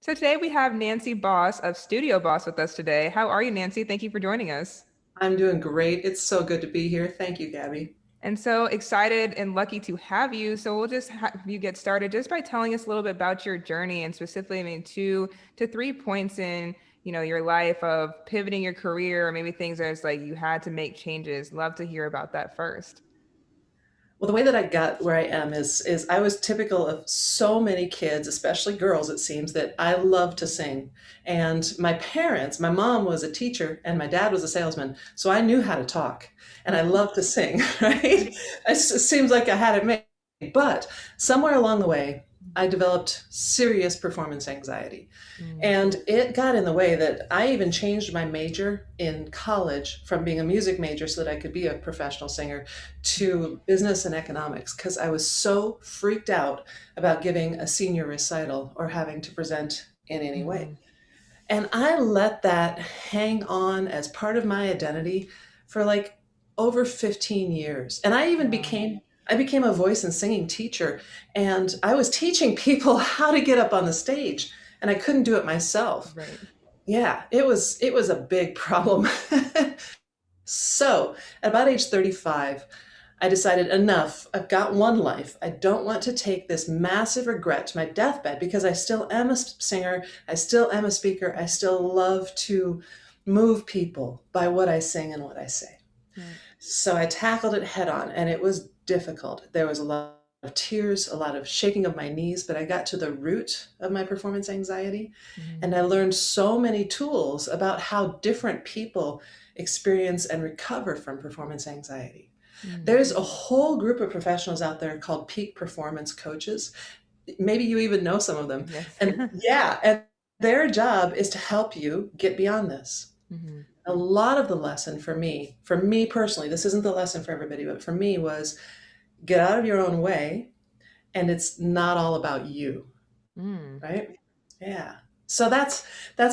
So today we have Nancy Boss of StudioBos with us today. How are you, Nancy? Thank you for joining us. I'm doing great. It's so good to be here. Thank you, Gabby. And so excited and lucky to have you. So we'll just have you get started just by telling us a little bit about your journey and specifically, I mean, 2 to 3 points in, your life of pivoting your career or maybe things that it's like you had to make changes. Love to hear about that first. Well, the way that I got where I am is I was typical of so many kids, especially girls, it seems, that I love to sing. And my parents, my mom was a teacher and my dad was a salesman, so I knew how to talk and I love to sing, right? It seems like I had it made. But somewhere along the way, I developed serious performance anxiety. Mm, And it got in the way that I even changed my major in college from being a music major so that I could be a professional singer to business and economics because I was so freaked out about giving a senior recital or having to present in any way. mhm. And I let that hang on as part of my identity for like over 15 years. And Wow. I became a voice and singing teacher and I was teaching people how to get up on the stage and I couldn't do it myself. Right. Yeah, it was a big problem. So, at about age 35, I decided enough. I've got one life. I don't want to take this massive regret to my deathbed because I still am a singer. I still am a speaker. I still love to move people by what I sing and what I say. Right. So I tackled it head on, and it was difficult. There was a lot of tears, a lot of shaking of my knees, but I got to the root of my performance anxiety, Mhm. and I learned so many tools about how different people experience and recover from performance anxiety. Mm. There's a whole group of professionals out there called peak performance coaches. Maybe you even know some of them. Yes. And yeah, and their job is to help you get beyond this. Mhm. A lot of the lesson for me personally, this isn't the lesson for everybody, but for me was get out of your own way and it's not all about you, Mm. right? Yeah. So that's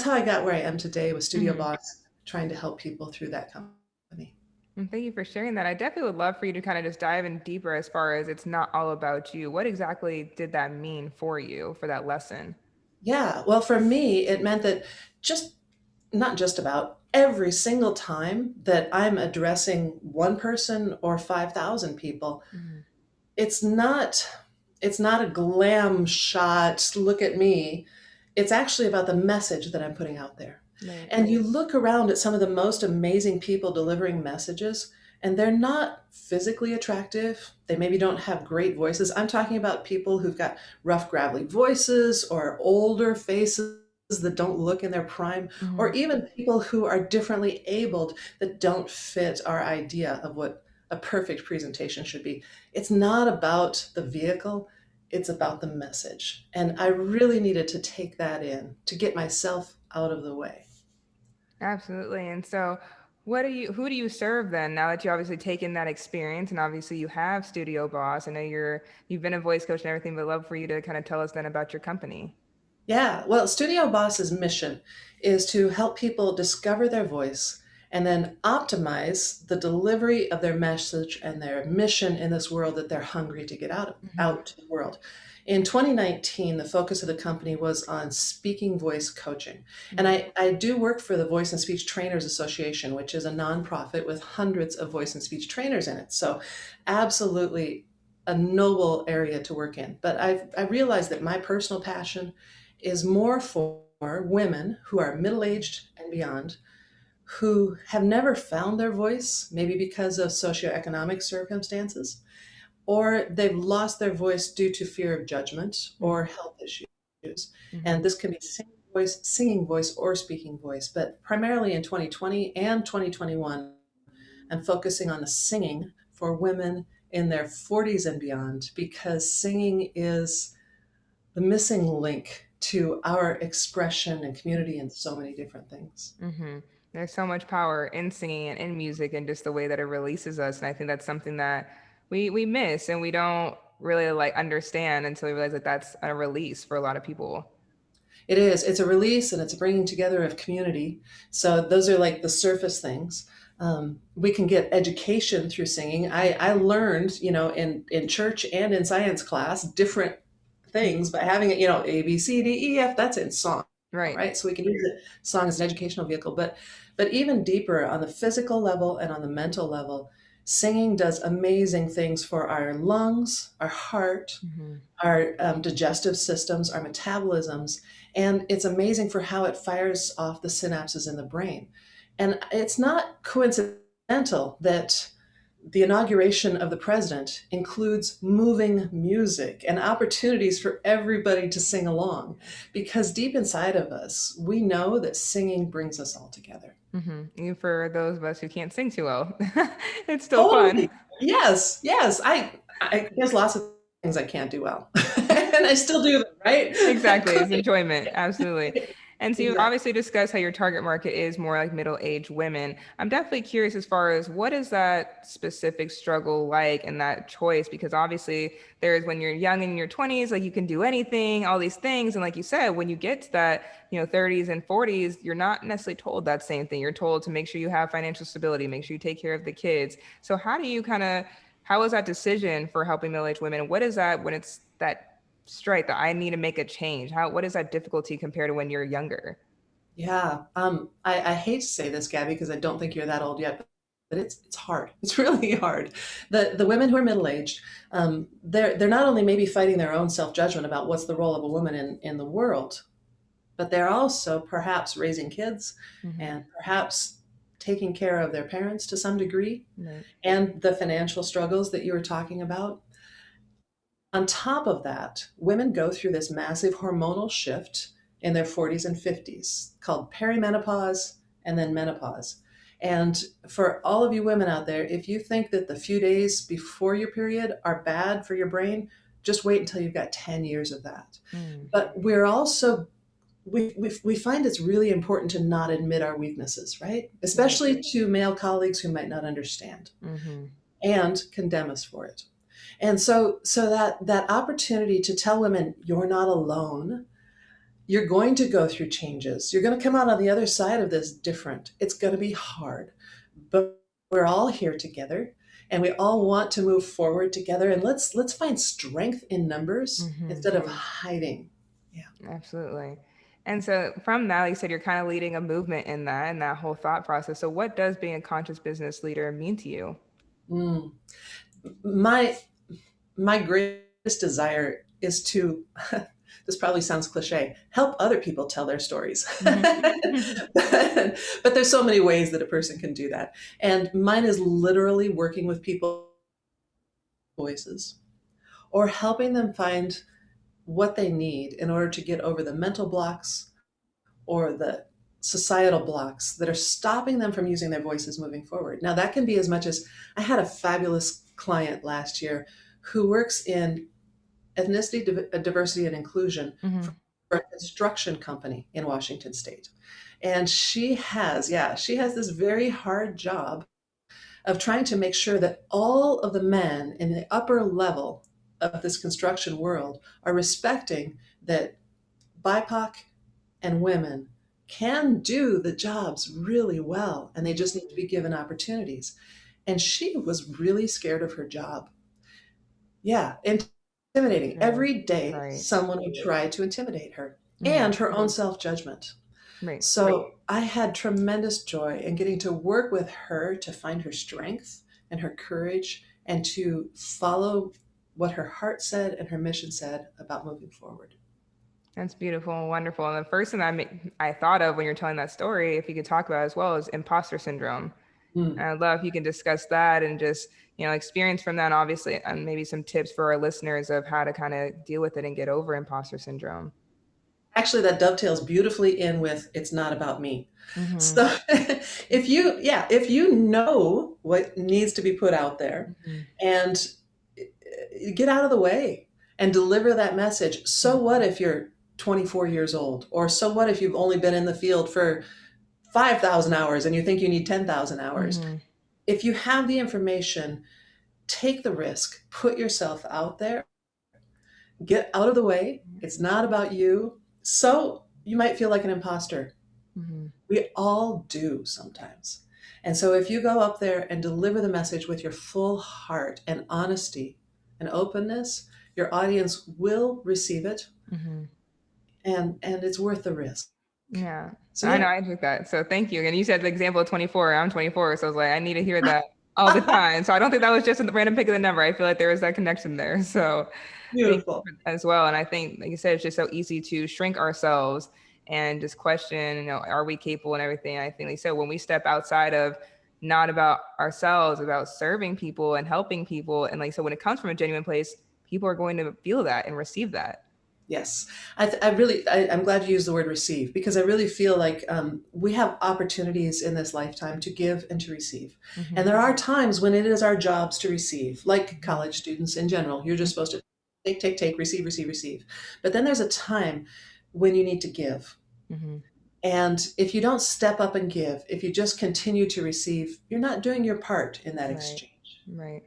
how I got where I am today with Studio Mhm. Boss, trying to help people through that company. And thank you for sharing that. I definitely would love for you to kind of just dive in deeper as far as it's not all about you. What exactly did that mean for you for that lesson? Yeah. Well, for me, it meant that just not just about every single time that I'm addressing one person or 5,000 people, Mhm. it's not it's not a glam shot, look at me. It's actually about the message that I'm putting out there. Right. And you look around at some of the most amazing people delivering messages, and they're not physically attractive. They maybe don't have great voices. I'm talking about people who've got rough, gravelly voices or older faces that don't look in their prime, or Mhm. even people who are differently abled that don't fit our idea of what a perfect presentation should be. It's not about the vehicle, it's about the message. And I really needed to take that in to get myself out of the way. Absolutely. And so who do you serve then now that you obviously taken that experience and obviously you have Studio Boss? I know you've been a voice coach and everything, but love for you to kind of tell us then about your company. Yeah, well, Studio Boss's mission is to help people discover their voice and then optimize the delivery of their message and their mission in this world that they're hungry to get Mhm. out to the world. In 2019, the focus of the company was on speaking voice coaching. And Mhm. I do work for the Voice and Speech Trainers Association, which is a nonprofit with hundreds of voice and speech trainers in it. So, absolutely a noble area to work in. But I realized that my personal passion is more for women who are middle aged and beyond, who have never found their voice, maybe because of socioeconomic circumstances, or they've lost their voice due to fear of judgment or Mhm. health issues. And Mhm. this can be singing voice, or speaking voice. But primarily in 2020 and 2021, I'm focusing on the singing for women in their 40s and beyond because singing is the missing link to our expression and community and so many different things. Mhm. There's so much power in singing and in music and just the way that it releases us. And I think that's something that we miss and we don't really like understand until we realize that that's a release for a lot of people. It is. It's a release and it's a bringing together of community. So those are like the surface things. We can get education through singing. I learned, in church and in science class, different things by having it, A, B, C, D, E, F, that's in song, Right. right? So we can use it, song as an educational vehicle, but even deeper on the physical level and on the mental level, singing does amazing things for our lungs, our heart, Hmm. our digestive systems, our metabolisms, and it's amazing for how it fires off the synapses in the brain. And it's not coincidental that the inauguration of the president includes moving music and opportunities for everybody to sing along, because deep inside of us, we know that singing brings us all together. Even for those of us who can't sing too well, it's still fun. Totally. Yes, yes. There's lots of things I can't do well, and I still do them, right? Exactly. It's enjoyment. Absolutely. And so you Exactly. obviously discussed how your target market is more like middle-aged women. I'm definitely curious as far as what is that specific struggle like and that choice? Because obviously there's when you're young in your 20s, like you can do anything, all these things. And like you said, when you get to that, 30s and 40s, you're not necessarily told that same thing. You're told to make sure you have financial stability, make sure you take care of the kids. So how is that decision for helping middle-aged women? And what is that when it's that strike that I need to make a change? What is that difficulty compared to when you're younger? Yeah. I hate to say this, Gabby, because I don't think you're that old yet, but it's hard. It's really hard. The women who are middle aged, they're not only maybe fighting their own self judgment about what's the role of a woman in the world, but they're also perhaps raising kids Hmm. and perhaps taking care of their parents to some degree, Right. and the financial struggles that you were talking about. On top of that, women go through this massive hormonal shift in their 40s and 50s called perimenopause and then menopause. And for all of you women out there, if you think that the few days before your period are bad for your brain, just wait until you've got 10 years of that. Mm. But we're also, we find it's really important to not admit our weaknesses, right? Right. Especially to male colleagues who might not understand Hmm. and condemn us for it. And so that opportunity to tell women you're not alone, you're going to go through changes. You're going to come out on the other side of this different. It's going to be hard, but we're all here together and we all want to move forward together, and let's find strength in numbers Hmm. instead of hiding. Yeah. Absolutely. And so from that, like you said, you're kind of leading a movement in that whole thought process. So what does being a conscious business leader mean to you? Mm. My my greatest desire is to, this probably sounds cliche, help other people tell their stories. Hmm. But there's so many ways that a person can do that. And mine is literally working with people voices or helping them find what they need in order to get over the mental blocks or the societal blocks that are stopping them from using their voices moving forward. Now, that can be as much as, I had a fabulous client last year who works in ethnicity, diversity, and inclusion Hmm. for a construction company in Washington State. And she has this very hard job of trying to make sure that all of the men in the upper level of this construction world are respecting that BIPOC and women can do the jobs really well, and they just need to be given opportunities. And she was really scared of her job. Yeah, intimidating. Mm. Every day, Right. someone would try to intimidate her Mm. and her own self judgment. Right. So I had tremendous joy in getting to work with her to find her strength and her courage and to follow what her heart said and her mission said about moving forward. That's beautiful and wonderful. And the first thing I thought of when you're telling that story, if you could talk about as well, is imposter syndrome. Mm. And I'd love if you can discuss that and just, experience from that, obviously, and maybe some tips for our listeners of how to kind of deal with it and get over imposter syndrome. Actually, that dovetails beautifully in with "It's not about me." Hmm. So if you know what needs to be put out there Hmm. and get out of the way and deliver that message. So what if you're 24 years old? Or so what if you've only been in the field for 5,000 hours and you think you need 10,000 hours? Hmm. If you have the information, take the risk, put yourself out there, get out of the way. It's not about you. So you might feel like an imposter. Hmm. We all do sometimes. And so if you go up there and deliver the message with your full heart and honesty and openness, Your audience will receive it, Mm-hmm. and it's worth the risk. Yeah, So I know. yeah. I took that. So thank you. And you said the example of 24. I'm 24. So I was like, I need to hear that all the time. So I don't think that was just a random pick of the number. I feel like there was that connection there. So thank you Beautiful. as well. And I think, like you said, it's just so easy to shrink ourselves and just question, are we capable and everything. I think, like you said, when we step outside of not about ourselves, about serving people and helping people. And like, so when it comes from a genuine place, people are going to feel that and receive that. Yes, I'm glad you used the word receive, because I really feel like we have opportunities in this lifetime to give and to receive. And Mm-hmm. there are times when it is our jobs to receive, like college students in general. You're just supposed to take, take, take, receive, receive, receive. But then there's a time when you need to give. Mm-hmm. And if you don't step up and give, if you just continue to receive, you're not doing your part in that Right. exchange. Right.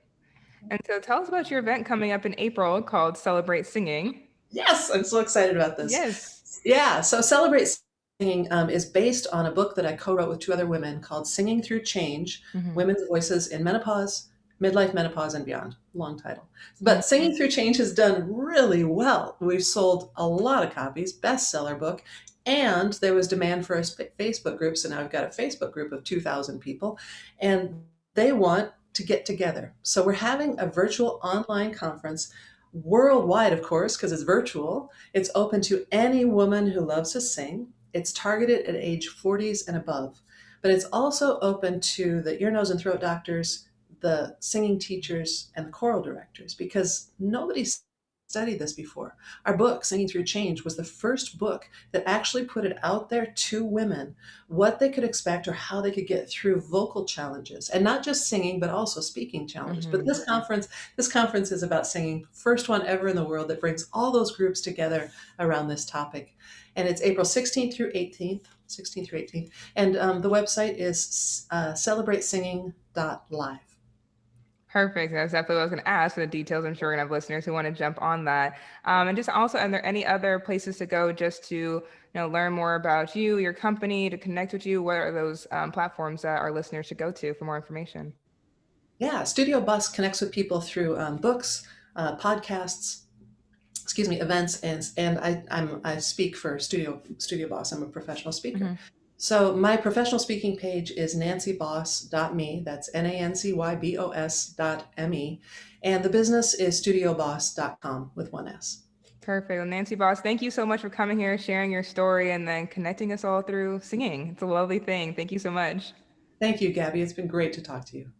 And so tell us about your event coming up in April called Celebrate Singing. Yes, I'm so excited about this. Yes. Yeah, so Celebrate Singing is based on a book that I co-wrote with two other women called Singing Through Change, Mm-hmm. Women's Voices in Menopause, Midlife, Menopause, and Beyond. Long title. Mm-hmm. But Singing Through Change has done really well. We've sold a lot of copies, bestseller book, and there was demand for a Facebook group, so now I've got a Facebook group of 2,000 people, and they want to get together. So we're having a virtual online conference worldwide, of course, because it's virtual. It's open to any woman who loves to sing. It's targeted at age 40s and above, but it's also open to the ear, nose, and throat doctors, the singing teachers, and the choral directors, because nobody's studied this before. Our book, Singing Through Change, was the first book that actually put it out there to women what they could expect or how they could get through vocal challenges, and not just singing, but also speaking challenges. But Mm-hmm. this conference is about singing, first one ever in the world that brings all those groups together around this topic. And it's April 16th through 18th, 16th through 18th. And the website is celebratesinging.live. Perfect. That's definitely what I was going to ask for the details. I'm sure we're going to have listeners who want to jump on that. And just also, are there any other places to go just to, learn more about you, your company, to connect with you? What are those platforms that our listeners should go to for more information? Yeah, StudioBos connects with people through books, podcasts, events, and I speak for StudioBos. I'm a professional speaker. Mm-hmm. So my professional speaking page is nancyboss.me. That's NANCYBOS.me. And the business is studiobos.com with one S. Perfect. Well, Nancy Boss, thank you so much for coming here, sharing your story, and then connecting us all through singing. It's a lovely thing. Thank you so much. Thank you, Gabby. It's been great to talk to you.